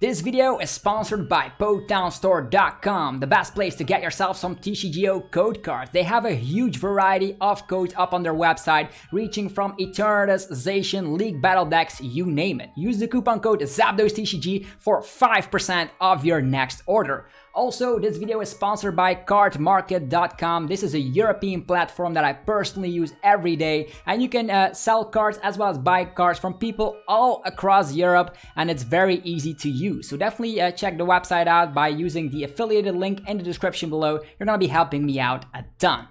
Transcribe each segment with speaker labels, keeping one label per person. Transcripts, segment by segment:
Speaker 1: This video is sponsored by PokeTownStore.com, the best place to get yourself some TCGO code cards. They have a huge variety of codes up on their website, reaching from Eternatus, Zacian, League Battle decks, you name it. Use the coupon code ZAPDOSTCG for 5% of your next order. Also, this video is sponsored by cardmarket.com. This is a European platform that I personally use every day, and you can sell cards as well as buy cards from people all across Europe, and it's very easy to use. So definitely check the website out by using the affiliated link in the description below. You're gonna be helping me out a ton.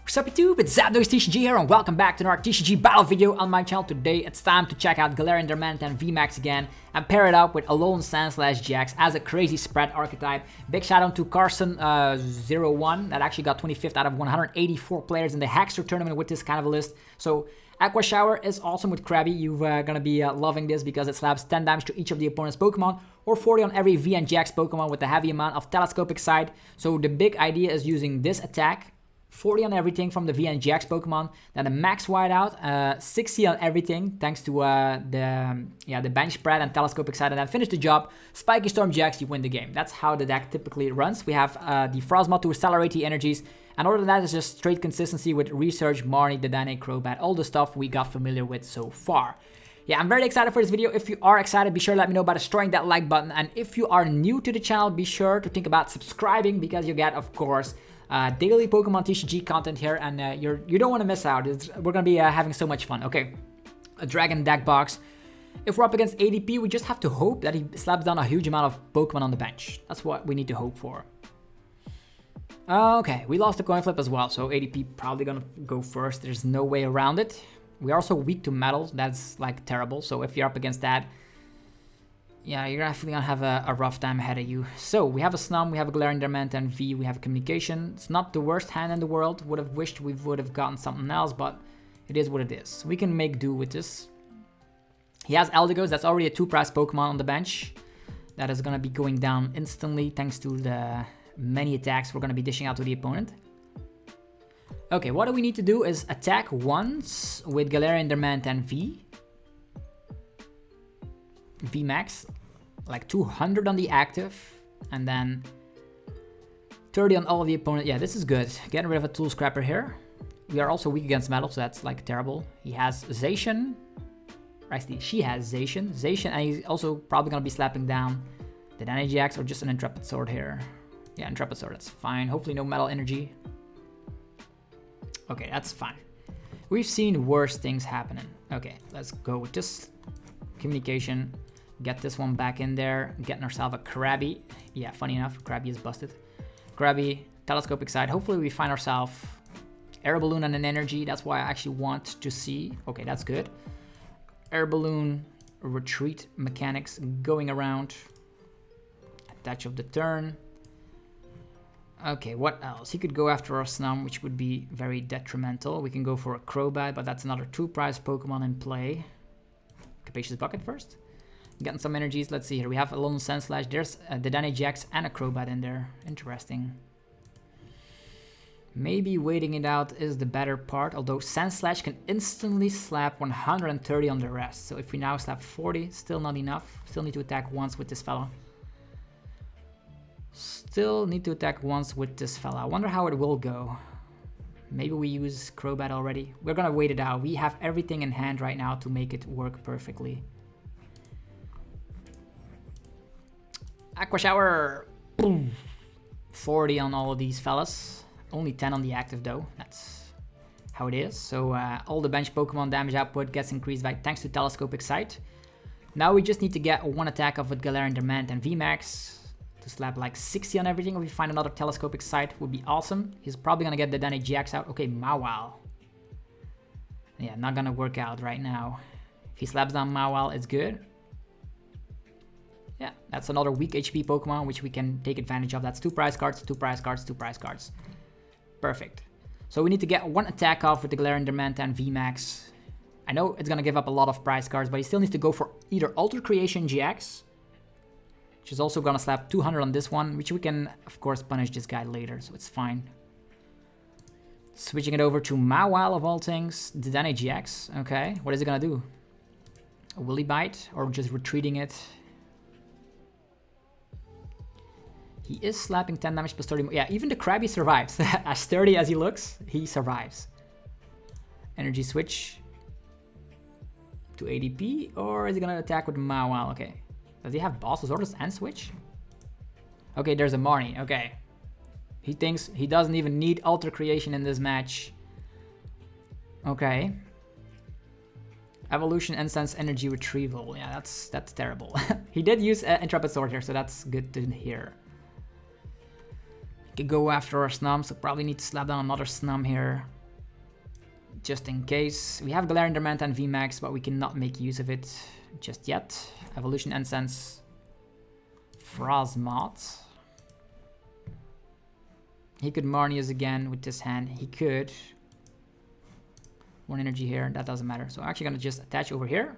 Speaker 1: Sup YouTube, it's TCG here and welcome back to another TCG battle video on my channel. Today it's time to check out Galarian Darmanitan VMAX again and pair it up with Alolan Sandslash GX as a crazy spread archetype. Big shout out to Carson01 that actually got 25th out of 184 players in the Hackster tournament with this kind of a list. So Aqua Shower is awesome with Krabby. You're gonna be loving this because it slaps 10 damage to each of the opponent's Pokemon or 40 on every V and GX Pokemon with a heavy amount of Telescopic Sight. So the big idea is using this attack 40 on everything from the V and GX Pokemon, then a Max Whiteout, 60 on everything thanks to the bench spread and Telescopic Sight, and then finish the job. Spiky Storm GX, you win the game. That's how the deck typically runs. We have the Frosmoth to accelerate the energies, and other than that is just straight consistency with Research, Marnie, the Dynamic Crobat, all the stuff we got familiar with so far. Yeah, I'm very excited for this video. If you are excited, be sure to let me know by destroying that like button, and if you are new to the channel, be sure to think about subscribing because you get, of course, daily Pokemon TCG content here, and you don't want to miss out. We're gonna be having so much fun. Okay, a Dragon deck box. If we're up against ADP, we just have to hope that he slaps down a huge amount of Pokemon on the bench. That's what we need to hope for. Okay, we lost the coin flip as well, so ADP probably gonna go first. There's no way around it. We are also weak to metals. That's like terrible. So if you're up against that, yeah, you're definitely gonna have a rough time ahead of you. So we have a Snum, we have a Galarian Darmanitan V, we have a Communication. It's not the worst hand in the world. Would have wished we would have gotten something else, but it is what it is. We can make do with this. He has Eldegoss. That's already a 2-price Pokemon on the bench. That is gonna be going down instantly thanks to the many attacks we're gonna be dishing out to the opponent. Okay, what do we need to do is attack once with Galarian Darmanitan VMAX, like 200 on the active, and then 30 on all of the opponent. Yeah, this is good. Getting rid of a Tool Scrapper here. We are also weak against metal, so that's like terrible. He has Zacian. Actually, she has Zacian. And he's also probably going to be slapping down the Energy Axe or just an Intrepid Sword here. Yeah, Intrepid Sword, that's fine. Hopefully no Metal Energy. Okay, that's fine. We've seen worse things happening. Okay, let's go with this Communication. Get this one back in there, getting ourselves a Krabby. Yeah, funny enough, Krabby is busted. Krabby, Telescopic Sight. Hopefully we find ourselves Air Balloon and an Energy. That's why I actually want to see. Okay, that's good. Air Balloon, Retreat mechanics going around. Attach of the turn. Okay, what else? He could go after our Snum, which would be very detrimental. We can go for a Crobat, but that's another 2-price Pokemon in play. Capacious Bucket first. Getting some energies. Let's see here. We have a Alolan Sandslash. There's the Dynamax and a Crobat in there. Interesting. Maybe waiting it out is the better part, although Sandslash can instantly slap 130 on the rest. So if we now slap 40, still not enough. Still need to attack once with this fella. Still need to attack once with this fella. I wonder how it will go. Maybe we use Crobat already. We're gonna wait it out. We have everything in hand right now to make it work perfectly. Aqua Shower. Boom. 40 on all of these fellas. Only 10 on the active though. That's how it is. So all the bench Pokemon damage output gets increased by thanks to Telescopic Sight. Now we just need to get one attack off with Galarian Darmanitan VMAX to slap like 60 on everything. If we find another Telescopic Sight, would be awesome. He's probably gonna get the Dynamic GX out. Okay, Mawile. Yeah, not gonna work out right now. If he slaps down Mawile, it's good. Yeah, that's another weak HP Pokemon, which we can take advantage of. That's 2-price cards, 2-price cards, 2-price cards. Perfect. So we need to get one attack off with the Galarian Darmanitan VMAX. I know it's going to give up a lot of prize cards, but he still needs to go for either Alter Creation GX, which is also going to slap 200 on this one, which we can, of course, punish this guy later, so it's fine. Switching it over to Mawile of all things. Dedenne GX. Okay, what is it gonna do? A Willy Bite or just retreating it? He is slapping 10 damage plus 30. Yeah, even the Krabby survives. As sturdy as he looks, he survives. Energy switch to ADP, or is he gonna attack with Mawile? Okay. Does he have Boss's Orders and switch? Okay, there's a Marnie. Okay. He thinks he doesn't even need Alter Creation in this match. Okay. Evolution, Incense, Energy Retrieval. Yeah, that's terrible. He did use Intrepid Sword here, so that's good to hear. Could go after our Snum, so probably need to slap down another Snum here. Just in case. We have Galarian Darmanitan VMAX, but we cannot make use of it just yet. Evolution Incense. Frosmoth. He could Marnie us again with this hand. He could. One energy here, that doesn't matter. So I'm actually gonna just attach over here.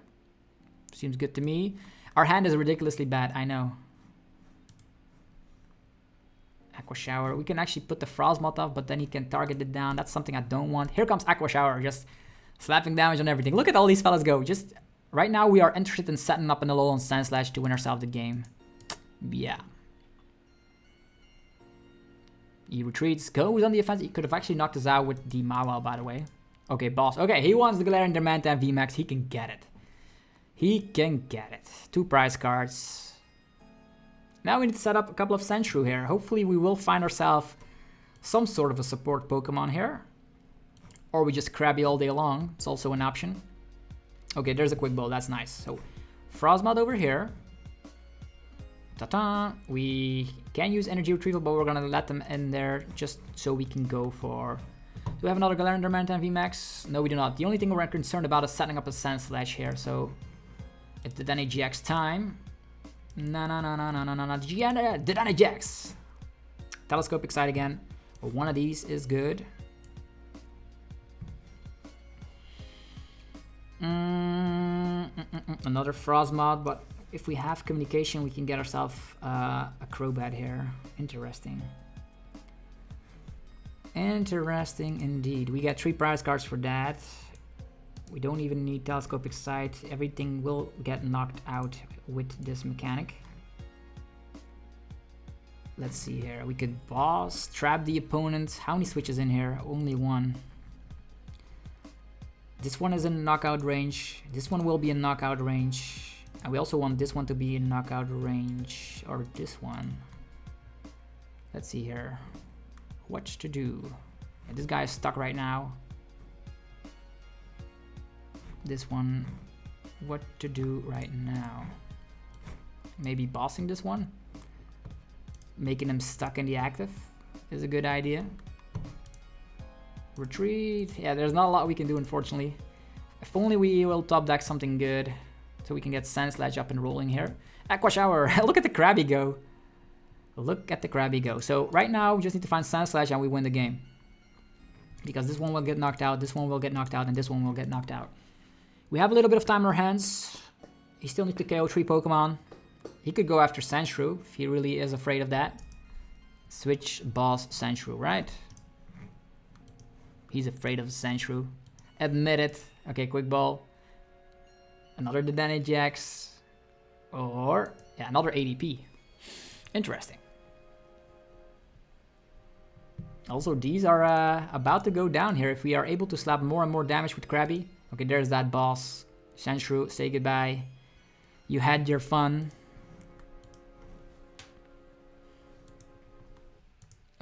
Speaker 1: Seems good to me. Our hand is ridiculously bad, I know. Aqua Shower. We can actually put the Frosmoth off, but then he can target it down. That's something I don't want. Here comes Aqua Shower, just slapping damage on everything. Look at all these fellas go. Just right now we are interested in setting up an Alolan Sandslash to win ourselves the game. Yeah. He retreats, goes on the offense. He could have actually knocked us out with the Mawile, by the way. Okay, boss. Okay, he wants the Galarian Darmanitan VMAX. He can get it. He can get it. 2 prize cards. Now we need to set up a couple of Sandshrew here. Hopefully we will find ourselves some sort of a support Pokemon here. Or we just Krabby all day long. It's also an option. Okay, there's a Quick Ball. That's nice. So, Frosmoth over here. Ta-ta! We can use Energy Retrieval, but we're gonna let them in there just so we can go for... Do we have another Galarian Darmanitan VMAX? No, we do not. The only thing we're concerned about is setting up a Sandslash here, so... It's the Dedenne GX time. No, Dedenne GX! Telescopic Sight again. One of these is good. Another Frosmoth, but if we have communication, we can get ourselves a Crobat here. Interesting. Interesting indeed. We get 3 prize cards for that. We don't even need Telescopic Sight. Everything will get knocked out with this mechanic. Let's see here. We could boss, trap the opponent. How many switches in here? Only 1. This one is in knockout range. This one will be in knockout range. And we also want this one to be in knockout range. Or this one. Let's see here. What to do? Yeah, this guy is stuck right now. This one. What to do right now? Maybe bossing this one? Making him stuck in the active is a good idea. Retreat. Yeah, there's not a lot we can do, unfortunately. If only we will top deck something good so we can get Sandslash up and rolling here. Aqua Shower. Look at the Krabby go. Look at the Krabby go. So right now we just need to find Sandslash and we win the game. Because this one will get knocked out, this one will get knocked out, and this one will get knocked out. We have a little bit of time on our hands. He still needs to KO 3 Pokemon. He could go after Sandshrew if he really is afraid of that. Switch, boss, Sandshrew, right? He's afraid of Sandshrew. Admit it. Okay, Quick Ball. Another Dedenne GX. Or, yeah, another ADP. Interesting. Also, these are about to go down here if we are able to slap more and more damage with Krabby. Okay, there's that boss. Sandshrew, say goodbye. You had your fun.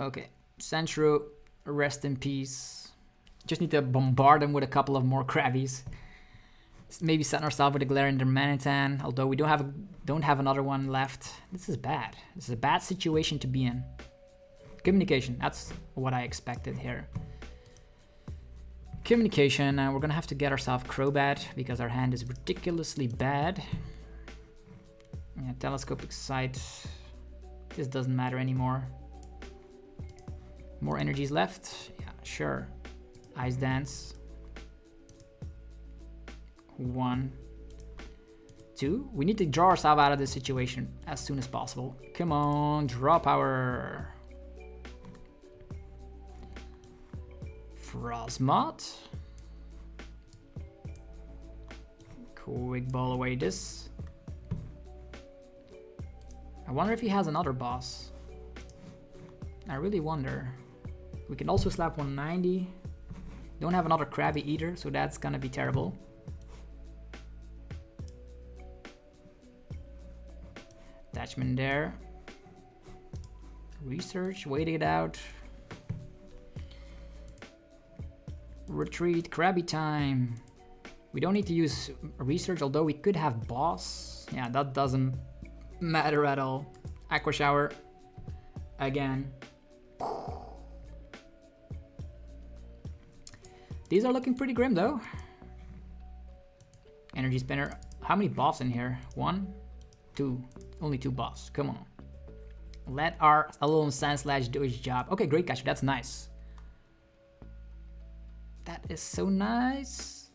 Speaker 1: Okay, Sandshrew, rest in peace. Just need to bombard him with a couple of more Krabbies. Maybe setting ourselves with a Galarian Darmanitan, although we don't have another one left. This is bad. This is a bad situation to be in. Communication, that's what I expected here. Communication, we're gonna have to get ourselves Crobat because our hand is ridiculously bad. Yeah, Telescopic Sight. This doesn't matter anymore. More energies left? Yeah, sure. Ice Dance. 1, 2. We need to draw ourselves out of this situation as soon as possible. Come on, draw power. Frosmoth. Quick ball away this. I wonder if he has another boss. I really wonder. We can also slap 190. Don't have another Krabby either, so that's gonna be terrible. Attachment there. Research, wait it out. Retreat, Krabby time. We don't need to use research, although we could have boss. Yeah, that doesn't matter at all. Aqua Shower again. These are looking pretty grim though. Energy spinner. How many boss in here? 1, 2. Only 2 boss. Come on. Let our Alolan Sandslash do his job. Okay, great catch. That's nice. That is so nice.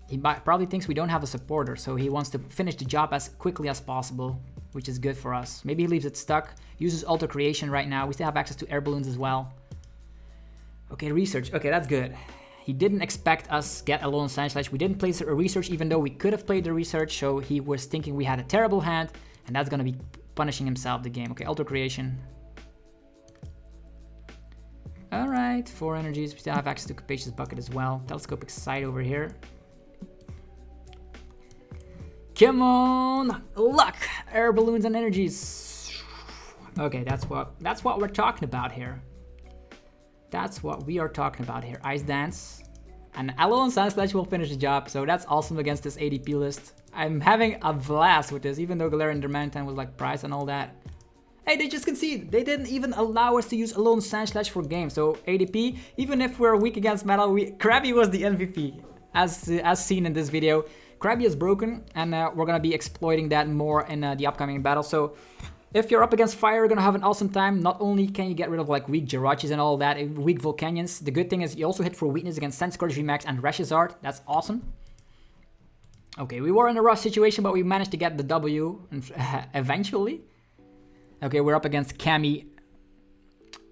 Speaker 1: He probably thinks we don't have a supporter, so he wants to finish the job as quickly as possible, which is good for us. Maybe he leaves it stuck. Uses auto creation right now. We still have access to air balloons as well. Okay, research. Okay, that's good. He didn't expect us get Alolan Sandslash. We didn't place a research, even though we could have played the research, so he was thinking we had a terrible hand, and that's gonna be punishing himself the game. Okay, auto creation. Alright, 4 energies. We still have access to Capacious Bucket as well. Telescopic Sight over here. Come on! Luck! Air balloons and energies. Okay, that's what we're talking about here. That's what we are talking about here. Ice Dance. And Alolan Sandslash will finish the job, so that's awesome against this ADP list. I'm having a blast with this, even though Galarian Darmanitan was like price and all that. Hey, they just conceded. They didn't even allow us to use Alolan Sandslash for game. So ADP, even if we're weak against metal, Krabby was the MVP, as seen in this video. Krabby is broken, and we're gonna be exploiting that more in the upcoming battle. So if you're up against fire, you're gonna have an awesome time. Not only can you get rid of like weak Jirachis and all that, weak Volcanions, the good thing is you also hit for weakness against Sandslash VMAX and Reshizard. That's awesome. Okay, we were in a rough situation, but we managed to get the W eventually. Okay, we're up against Cammy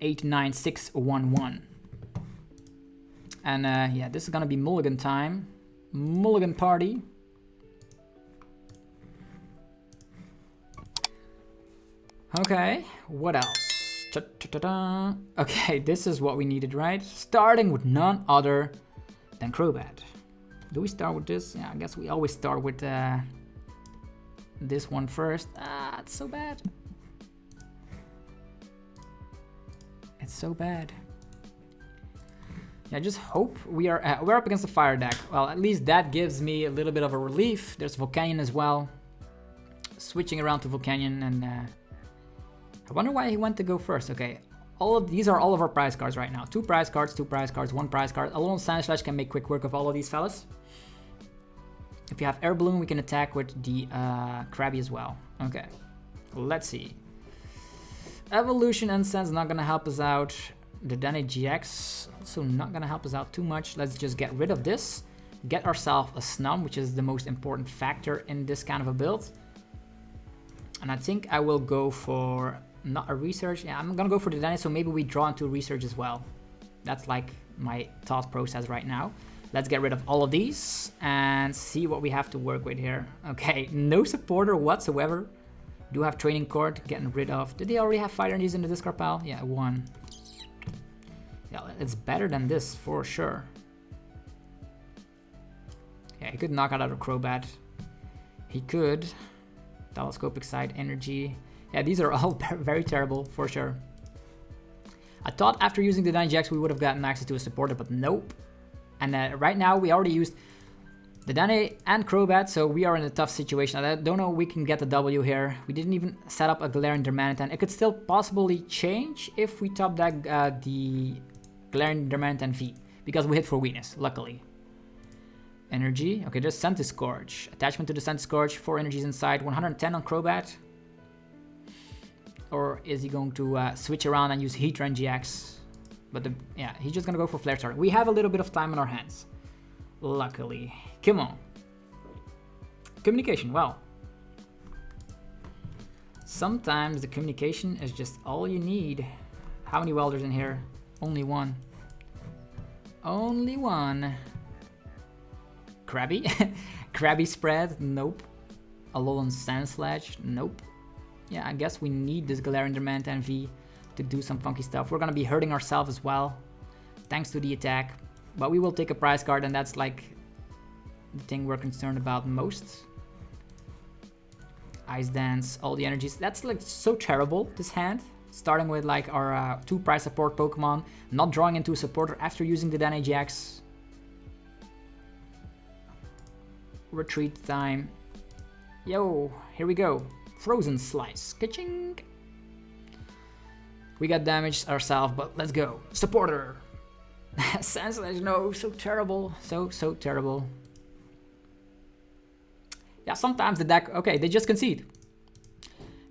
Speaker 1: 89611. And yeah, this is gonna be mulligan time. Mulligan party. Okay, what else? Ta-ta-ta-ta. Okay, this is what we needed, right? Starting with none other than Crobat. Do we start with this? Yeah, I guess we always start with this one first. Ah, it's so bad. It's so bad. Yeah, just hope we're up against the fire deck. Well, at least that gives me a little bit of a relief. There's Volcanion as well. Switching around to Volcanion, and I wonder why he went to go first. Okay, these are all of our prize cards right now. 2 prize cards, 2 prize cards, 1 prize card. Alolan Sandslash can make quick work of all of these fellas. If you have Air Balloon, we can attack with the Krabby as well. Okay, let's see. Evolution Incense not gonna help us out. The Dane GX also not gonna help us out too much. Let's just get rid of this. Get ourselves a Snum, which is the most important factor in this kind of a build. And I think I will go for not a research. Yeah, I'm gonna go for the Dane, so maybe we draw into research as well. That's like my thought process right now. Let's get rid of all of these and see what we have to work with here. Okay, no supporter whatsoever. Do have training cord, getting rid of. Did they already have fire energies in the discard pile? Yeah, 1. Yeah, it's better than this for sure. Yeah, he could knock out a Crobat. He could. Telescopic Sight, energy. Yeah, these are all very terrible for sure. I thought after using the 9 GX we would have gotten access to a supporter, but nope. And right now we already used the Dane and Crobat, so we are in a tough situation. I don't know if we can get the W here. We didn't even set up a Galarian Darmanitan. It could still possibly change if we top deck the Galarian Darmanitan V, because we hit for weakness, luckily. Energy. Okay, there's Scorch. Attachment to the Scorch, 4 energies inside, 110 on Crobat. Or is he going to switch around and use Heatran GX? But yeah, he's just gonna go for Flare Start. We have a little bit of time on our hands, luckily. Come on. Communication, well. Sometimes the communication is just all you need. How many welders in here? Only 1. Only one. Krabby? Krabby spread? Nope. Alolan Sandslash? Nope. Yeah, I guess we need this Galarian Darmanitan V to do some funky stuff. We're gonna be hurting ourselves as well, thanks to the attack. But we will take a prize card, and that's like the thing we're concerned about most. Ice Dance, all the energies. That's like so terrible, this hand. Starting with like our 2 prize support Pokemon, not drawing into a supporter after using the Dene GX. Retreat time. Yo, here we go. Frozen Slice. Ka-ching! We got damaged ourselves, but let's go. Supporter! Sandslash, no, so terrible. So terrible. Yeah, sometimes the deck, okay, they just concede.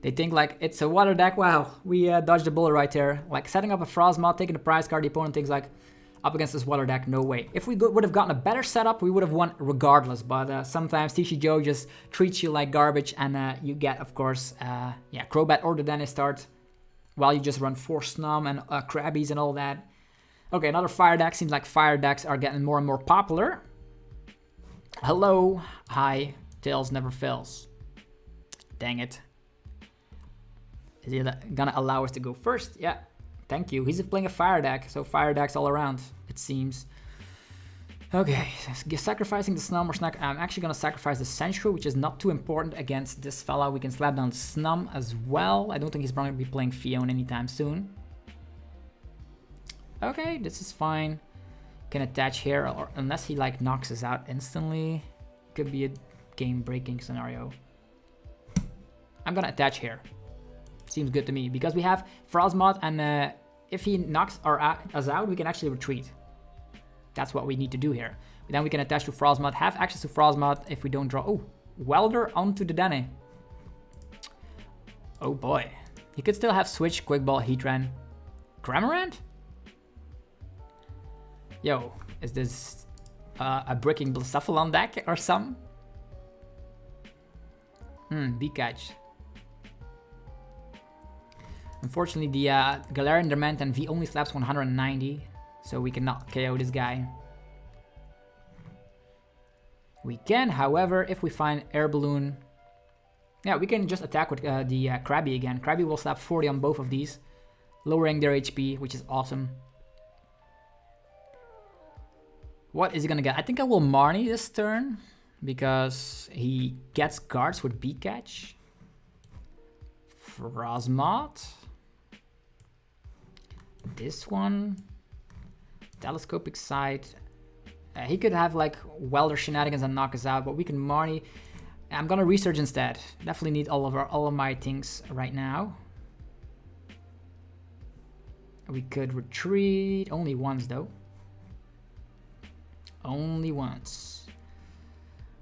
Speaker 1: They think like, it's a water deck, wow, we dodged the bullet right there. Like setting up a Frosmoth, taking the prize card, the opponent thinks like, up against this water deck, no way. If we would have gotten a better setup, we would have won regardless. But sometimes TCG just treats you like garbage, and you get, of course, yeah, Crobat or the Dene start, while you just run 4 Snum and Krabbies and all that. Okay, another fire deck. Seems like fire decks are getting more and more popular. Hello, hi, Tails never fails. Dang it. Is he gonna allow us to go first? Yeah. Thank you. He's playing a fire deck, so fire decks all around, it seems. Okay, sacrificing the Snum or Snack. I'm actually going to sacrifice the Sentry, which is not too important against this fella. We can slap down Snum as well. I don't think he's going to be playing Fiona anytime soon. Okay, this is fine. Can attach here, or unless he like knocks us out instantly. Could be a game-breaking scenario. I'm going to attach here. Seems good to me, because we have Frosmoth, and if he knocks us out, we can actually retreat. That's what we need to do here. Then we can attach to Frosmoth, have access to Frosmoth if we don't draw. Oh, Welder onto the Dene. Oh boy. He could still have Switch, Quick Ball, Heatran. Cramorant? Yo, is this a bricking Blacephalon deck or something? B-Catch. Unfortunately, the Galarian Darmanitan V only slaps 190, so we cannot KO this guy. We can, however, if we find Air Balloon... Yeah, we can just attack with the Krabby again. Krabby will slap 40 on both of these, lowering their HP, which is awesome. What is he gonna get? I think I will Marnie this turn, because he gets cards with B-Catch. Frosmoth. This one, Telescopic Sight. He could have like Welder Shenanigans and knock us out, but we can Marnie. I'm gonna research instead. Definitely need all of my things right now. We could retreat only once though. Only once.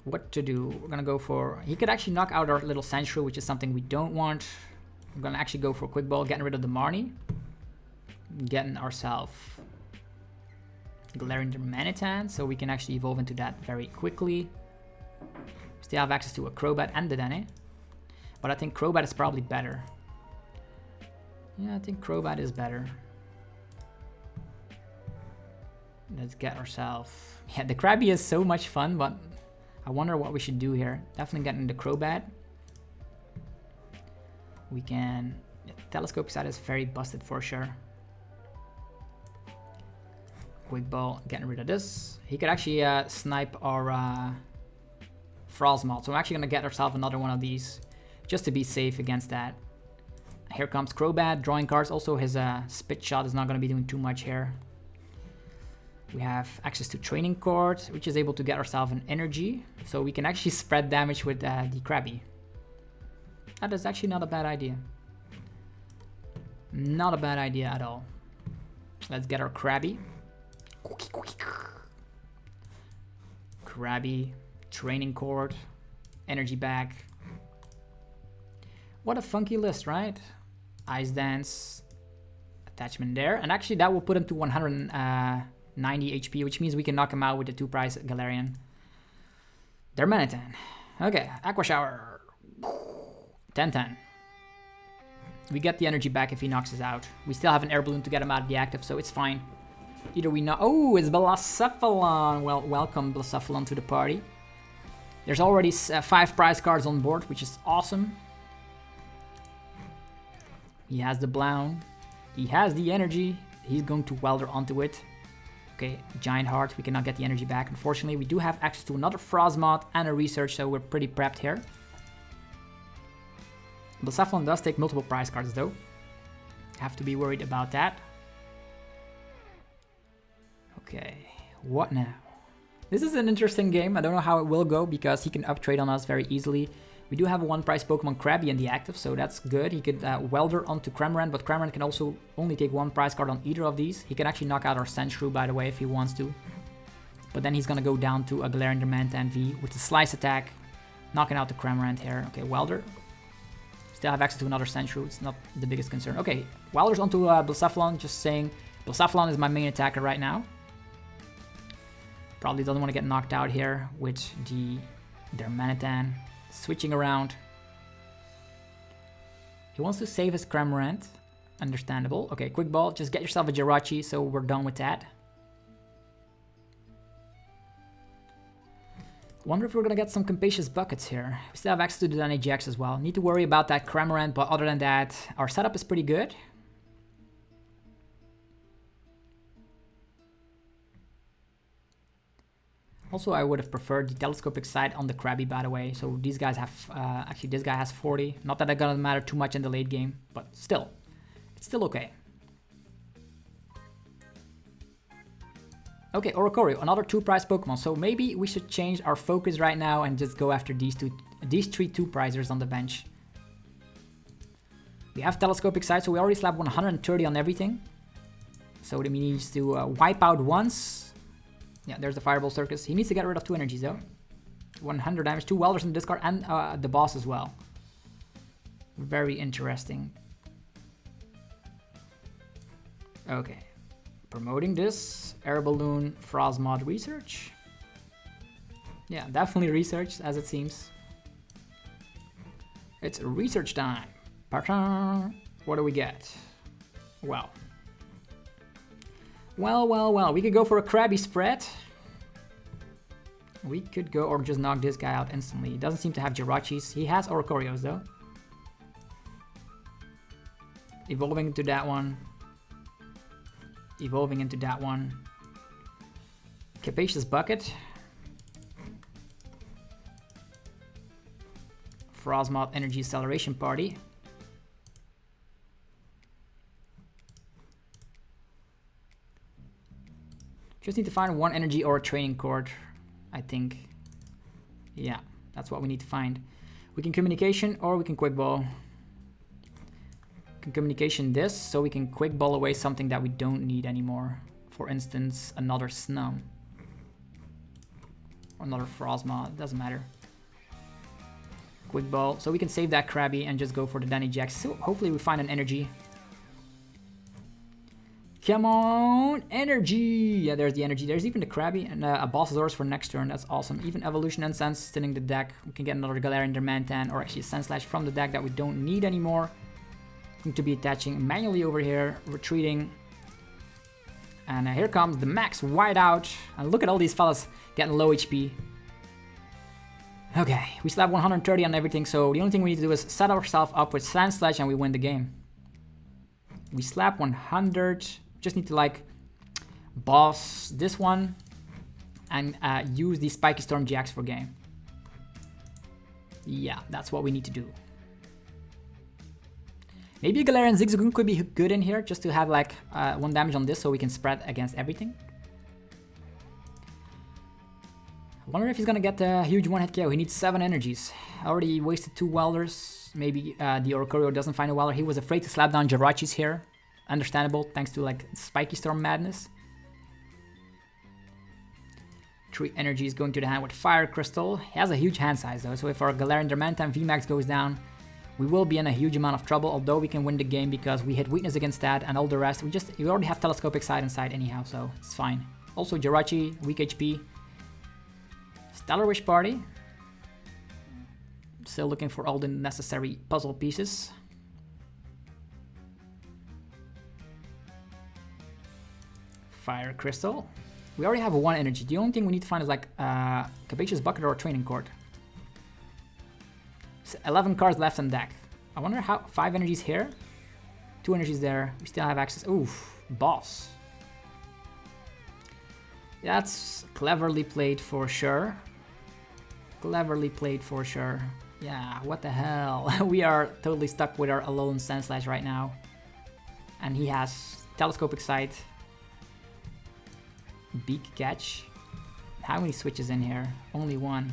Speaker 1: What to do? We're gonna go for. He could actually knock out our little Sentry, which is something we don't want. We're gonna actually go for Quick Ball, getting rid of the Marnie. Getting ourselves Galarian Darmanitan, so we can actually evolve into that very quickly. Still have access to a Crobat and the Dene, but I think Crobat is probably better. Yeah, I think Crobat is better. Let's get ourselves... Yeah, the Krabby is so much fun, but I wonder what we should do here. Definitely getting the Crobat. We can... Yeah, Telescopic Sight is very busted for sure. Quick Ball, getting rid of this. He could actually snipe our Frosmoth, so I'm actually gonna get ourselves another one of these, just to be safe against that. Here comes Crobat, drawing cards. Also his Spit Shot is not gonna be doing too much here. We have access to Training Cord, which is able to get ourselves an energy, so we can actually spread damage with the Krabby. That is actually not a bad idea. Not a bad idea at all. Let's get our Krabby. Krabby, Training Cord, Energy back. What a funky list, right? Ice Dance, attachment there. And actually that will put him to 190 HP, which means we can knock him out with the 2 prize Galarian Darmanitan. Okay, Aqua Shower. 10-10. We get the energy back if he knocks us out. We still have an Air Balloon to get him out of the active, so it's fine. Either we know... Oh, it's Blacephalon. Well, welcome Blacephalon to the party. There's already 5 prize cards on board, which is awesome. He has the Blown. He has the energy. He's going to welder onto it. Okay, Giant Heart. We cannot get the energy back, unfortunately. We do have access to another Frosmoth and a Research, so we're pretty prepped here. Blacephalon does take multiple prize cards, though. Have to be worried about that. Okay, what now? This is an interesting game. I don't know how it will go because he can uptrade on us very easily. We do have a 1-prize Pokemon Krabby in the active, so that's good. He could welder onto Cramorant, but Cramorant can also only take 1 prize card on either of these. He can actually knock out our Sandshrew, by the way, if he wants to. But then he's gonna go down to a Galarian Darmanitan V with the Slice attack, knocking out the Cramorant here. Okay, welder. Still have access to another Sandshrew. It's not the biggest concern. Okay, welders onto Blacephalon, just saying Blacephalon is my main attacker right now. Probably doesn't want to get knocked out here with the Darmanitan. Switching around. He wants to save his Cramorant. Understandable. Okay, quick ball. Just get yourself a Jirachi, so we're done with that. Wonder if we're gonna get some Capacious Buckets here. We still have access to the Danny GX as well. Need to worry about that Cramorant, but other than that, our setup is pretty good. Also, I would have preferred the Telescopic Sight on the Krabby, by the way. So these guys have, actually this guy has 40. Not that it's gonna matter too much in the late game, but still, it's still okay. Okay, Oricorio, another 2-prize Pokemon. So maybe we should change our focus right now and just go after these 3 2-prizers on the bench. We have Telescopic Sight, so we already slapped 130 on everything. So that means to wipe out once. Yeah, there's the Fireball Circus. He needs to get rid of 2 energies though. 100 damage, 2 welders in the discard, and the boss as well. Very interesting. Okay. Promoting this. Air Balloon, Frosmoth Research. Yeah, definitely research, as it seems. It's research time. What do we get? Well. Well, we could go for a Krabby spread. We could go, or just knock this guy out instantly. He doesn't seem to have Jirachis. He has Oricorios though. Evolving into that one. Evolving into that one. Capacious Bucket. Frosmoth Energy Acceleration Party. Just need to find 1 energy or a training cord, I think. Yeah, that's what we need to find. We can communication or we can quick ball. We can communication this, so we can quick ball away something that we don't need anymore. For instance, another Snum. Or another Frosmoth, doesn't matter. Quick ball, so we can save that Krabby and just go for the Danny Jax. So hopefully we find an energy. Come on, energy! Yeah, there's the energy. There's even the Krabby and a Bossasaurus for next turn. That's awesome. Even Evolution and Sense stinning the deck. We can get another Galarian Darmanitan or actually a Sandslash from the deck that we don't need anymore. Going to be attaching manually over here, retreating. And here comes the Max Whiteout. And look at all these fellas getting low HP. Okay, we still have 130 on everything, so the only thing we need to do is set ourselves up with Sandslash and we win the game. We slap 100. Just need to like boss this one and use the Spiky Storm GX for game. Yeah, that's what we need to do. Maybe a Galarian Zigzagoon could be good in here just to have like 1 damage on this so we can spread against everything. I wonder if he's gonna get a huge 1-hit KO. He needs 7 energies. Already wasted 2 welders. Maybe the Oricorio doesn't find a welder. He was afraid to slap down Jirachis here. Understandable, thanks to like Spiky Storm madness. 3 energies going to the hand with Fire Crystal. He has a huge hand size though, so if our Galarian Darmanitan VMAX goes down, we will be in a huge amount of trouble, although we can win the game because we hit weakness against that and all the rest. We already have Telescopic Sight inside anyhow, so it's fine. Also Jirachi, weak HP. Stellar Wish Party. Still looking for all the necessary puzzle pieces. Fire Crystal. We already have 1 energy. The only thing we need to find is like Capacious Bucket or a Training Court. 11 cards left on deck. I wonder how 5 energies here, 2 energies there. We still have access. Oof, boss. That's cleverly played for sure. Cleverly played for sure. Yeah, what the hell? We are totally stuck with our Alolan Sandslash right now. And he has Telescopic Sight. Beak Catch. How many switches in here? Only 1.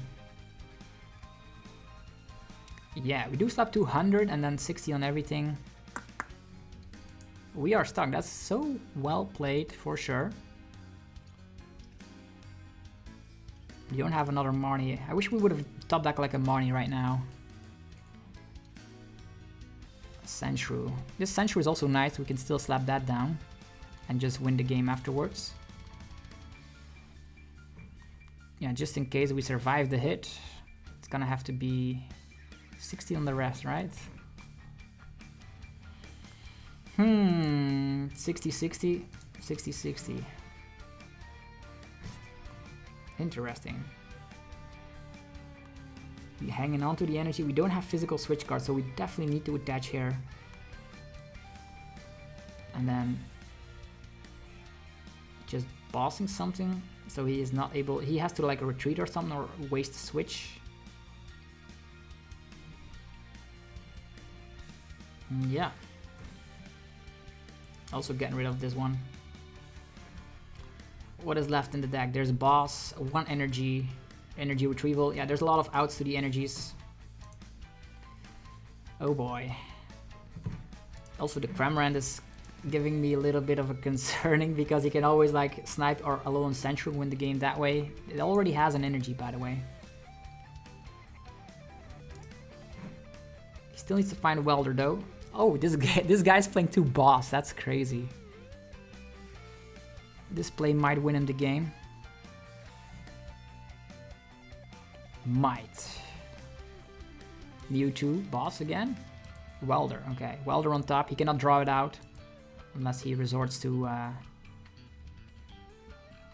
Speaker 1: Yeah, we do slap 200 and then 60 on everything. We are stuck. That's so well played for sure. You don't have another Marnie. I wish we would have top deck like a Marnie right now. Sandshrew. This Sandshrew is also nice. We can still slap that down and just win the game afterwards. Yeah, just in case we survive the hit, it's gonna have to be 60 on the rest, right? 60-60, 60-60. Interesting. We're hanging on to the energy. We don't have physical switch cards, so we definitely need to attach here. And then just bossing something, so he is not able. He has to like retreat or something or waste a switch. Yeah. Also getting rid of this one. What is left in the deck? There's boss, 1 energy, energy retrieval. Yeah, there's a lot of outs to the energies. Oh boy. Also the Cramorant is giving me a little bit of a concerning because he can always like snipe or Alolan Sandshrew win the game that way. It already has an energy, by the way. He still needs to find a welder though. Oh, this guy's playing 2 boss. That's crazy. This play might win him the game. Might. Mewtwo, boss again. Welder, okay. Welder on top. He cannot draw it out unless he resorts to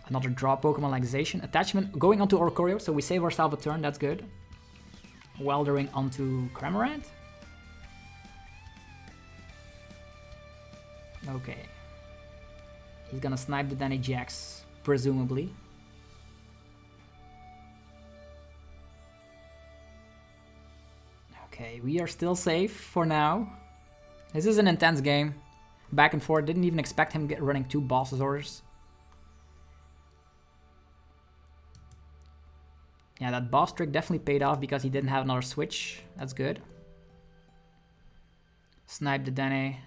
Speaker 1: another draw Pokemon like Zacian. Attachment going onto Oricorio, so we save ourselves a turn. That's good. Weldering onto Cramorant. Okay. He's gonna snipe the Danny GX, presumably. Okay, we are still safe for now. This is an intense game. Back and forth. Didn't even expect him running 2 bosses orders. Yeah, that boss trick definitely paid off because he didn't have another switch. That's good. Snipe the Danny.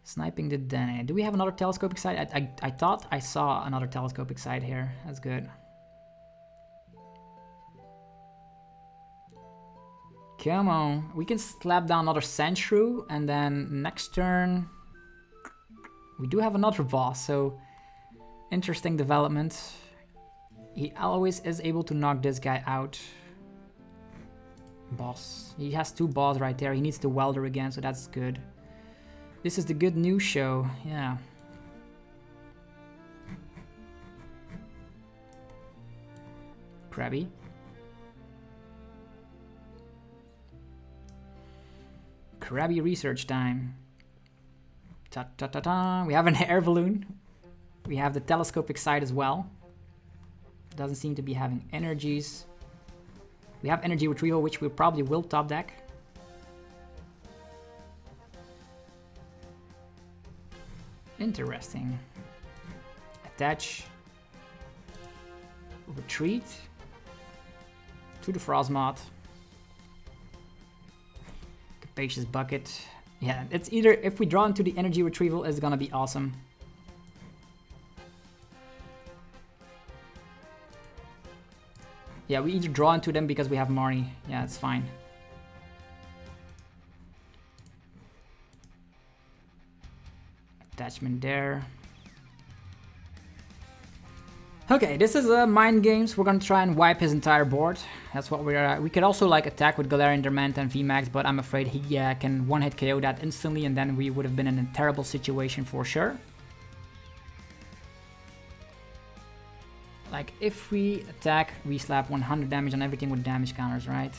Speaker 1: Sniping the Dene. Do we have another Telescopic Sight? I thought I saw another Telescopic Sight here. That's good. Come on. We can slap down another Sandshrew, and then next turn we do have another boss, so interesting development. He always is able to knock this guy out. Boss. He has 2 boss right there. He needs to welder again, so that's good. This is the good news show, yeah. Krabby. Krabby research time. Ta-ta-ta-ta. We have an air balloon. We have the Telescopic Sight as well. Doesn't seem to be having energies. We have energy retrieval, which we probably will top deck. Interesting. Attach. Retreat. To the Frosmoth. Capacious Bucket. Yeah, it's either if we draw into the energy retrieval, it's gonna be awesome. Yeah, we either draw into them because we have Marnie. Yeah, it's fine. Attachment there. Okay, this is mind games. We're gonna try and wipe his entire board. That's what we're. We could also like attack with Galarian Darmanitan VMAX, but I'm afraid he can one-hit KO that instantly, and then we would have been in a terrible situation for sure. Like if we attack, we slap 100 damage on everything with damage counters, right?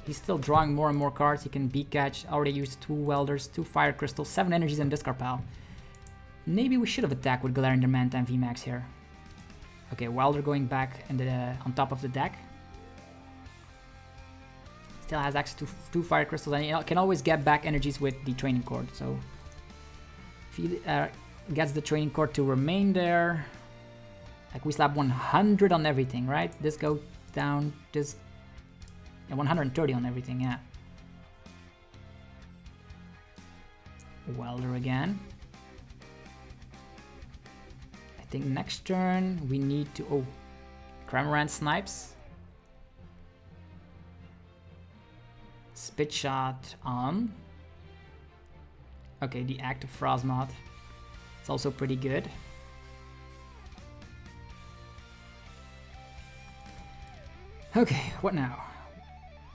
Speaker 1: He's still drawing more and more cards. He can beat catch. Already used 2 welders, 2 fire crystals, 7 energies, and discard pile. Maybe we should have attacked with Galarian Darmanitan VMAX here. Okay, welder going back in on top of the deck. Still has access to 2 fire crystals, and he can always get back energies with the training cord. So if he gets the training cord to remain there, like we slap 100 on everything, right? This goes down, this. And 130 on everything, yeah. Welder again. I think next turn we need to... Oh, Cramorant snipes. Spit shot on. Okay, the active Frosmoth. It's also pretty good. Okay, what now?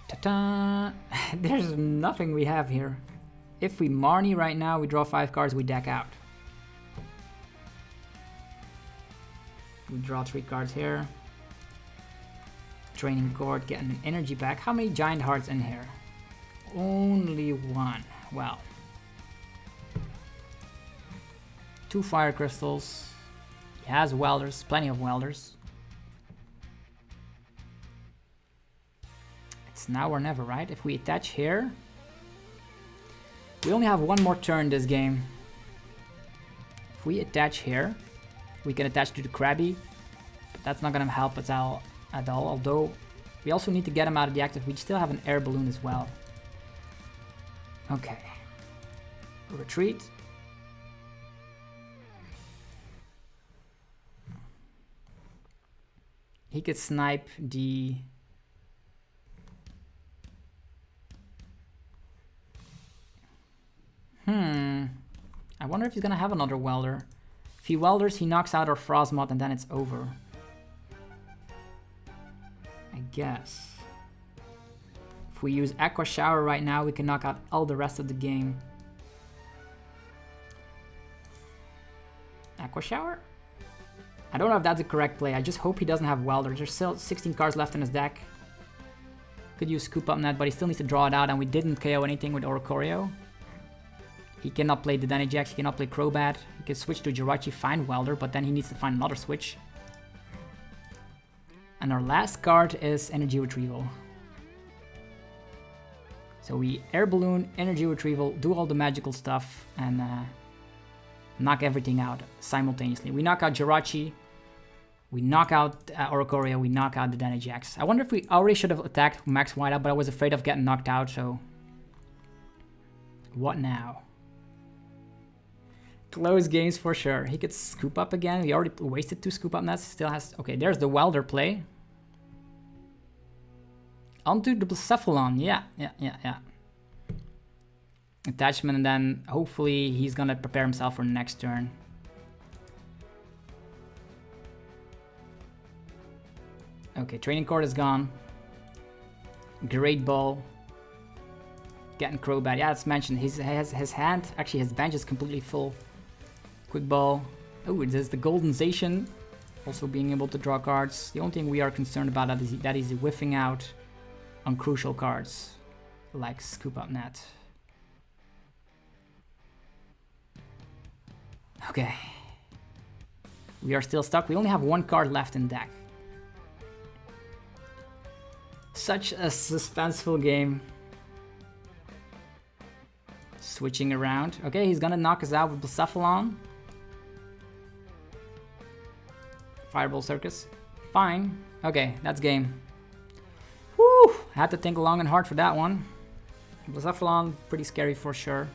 Speaker 1: Ta-da! There's nothing we have here. If we Marnie right now, we draw 5 cards, we deck out. We draw 3 cards here. Training cord, getting an energy back. How many giant hearts in here? Only 1. Well. 2 fire crystals. He has welders, plenty of welders. It's now or never, right? If we attach here, we only have 1 more turn this game. If we attach here, we can attach to the Krabby, but that's not gonna help us out at all. Although we also need to get him out of the active. We still have an air balloon as well. Okay, retreat. He could snipe the... I wonder if he's gonna have another welder. If he welders, he knocks out our Frosmoth and then it's over. I guess. If we use Aqua Shower right now, we can knock out all the rest of the game. Aqua Shower? I don't know if that's the correct play. I just hope he doesn't have welder. There's still 16 cards left in his deck. Could use Scoop Up Net, but he still needs to draw it out, and we didn't KO anything with Oricorio. He cannot play the Dynamax, he cannot play Crobat. He can switch to Jirachi, find Welder, but then he needs to find another switch. And our last card is Energy Retrieval. So we Air Balloon, Energy Retrieval, do all the magical stuff, and knock everything out simultaneously. We knock out Jirachi, we knock out Oricorio, we knock out the Dynamax. I wonder if we already should have attacked Max Whiteout, but I was afraid of getting knocked out, so... What now? Close games for sure. He could scoop up again. We already wasted 2 scoop up nets. Still has... Okay, there's the welder play. Onto the Blacephalon. Yeah. Attachment, and then hopefully he's gonna prepare himself for next turn. Okay, training cord is gone. Great ball. Getting Crobat. Yeah, it's mentioned. His hand, actually his bench is completely full. Quick ball. Oh, there's the Golden Zation. Also being able to draw cards. The only thing we are concerned about that he's whiffing out on crucial cards. Like Scoop Up Net. Okay. We are still stuck. We only have 1 card left in deck. Such a suspenseful game. Switching around. Okay, he's gonna knock us out with Blacephalon. Fireball Circus. Fine. Okay, that's game. Woo! Had to think long and hard for that one. Blacephalon, pretty scary for sure.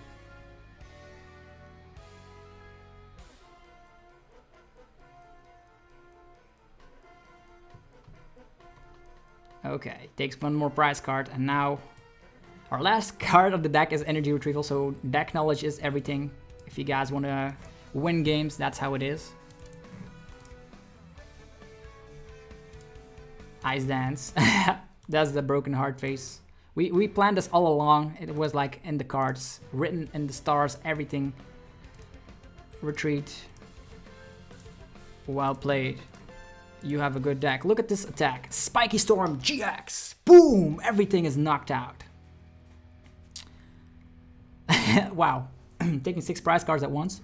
Speaker 1: Okay, takes 1 more prize card, and now our last card of the deck is Energy Retrieval, so deck knowledge is everything. If you guys want to win games, that's how it is. Ice Dance. That's the broken heart face. We planned this all along. It was like in the cards, written in the stars, everything. Retreat. Well played. You have a good deck. Look at this attack. Spiky Storm GX. Boom! Everything is knocked out. Wow. Taking 6 prize cards at once.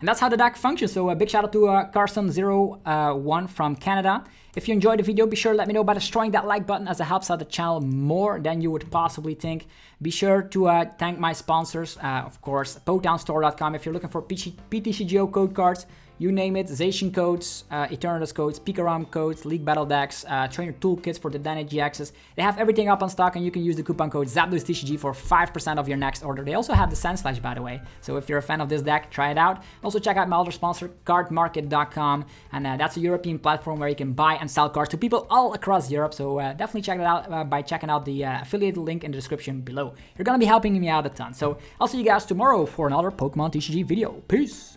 Speaker 1: And that's how the deck functions. So a big shout out to Carson01 from Canada. If you enjoyed the video, be sure to let me know by destroying that like button, as it helps out the channel more than you would possibly think. Be sure to thank my sponsors, of course, PokedownStore.com. If you're looking for PTCGO code cards, you name it, Zacian codes, Eternatus codes, Pikarom codes, League Battle decks, trainer toolkits for the Dynate GXs. They have everything up on stock, and you can use the coupon code ZapDosTCG for 5% of your next order. They also have the Sandslash, by the way. So if you're a fan of this deck, try it out. Also check out my other sponsor, cardmarket.com. And that's a European platform where you can buy and sell cards to people all across Europe. So definitely check it out by checking out the affiliate link in the description below. You're going to be helping me out a ton. So I'll see you guys tomorrow for another Pokemon TCG video. Peace!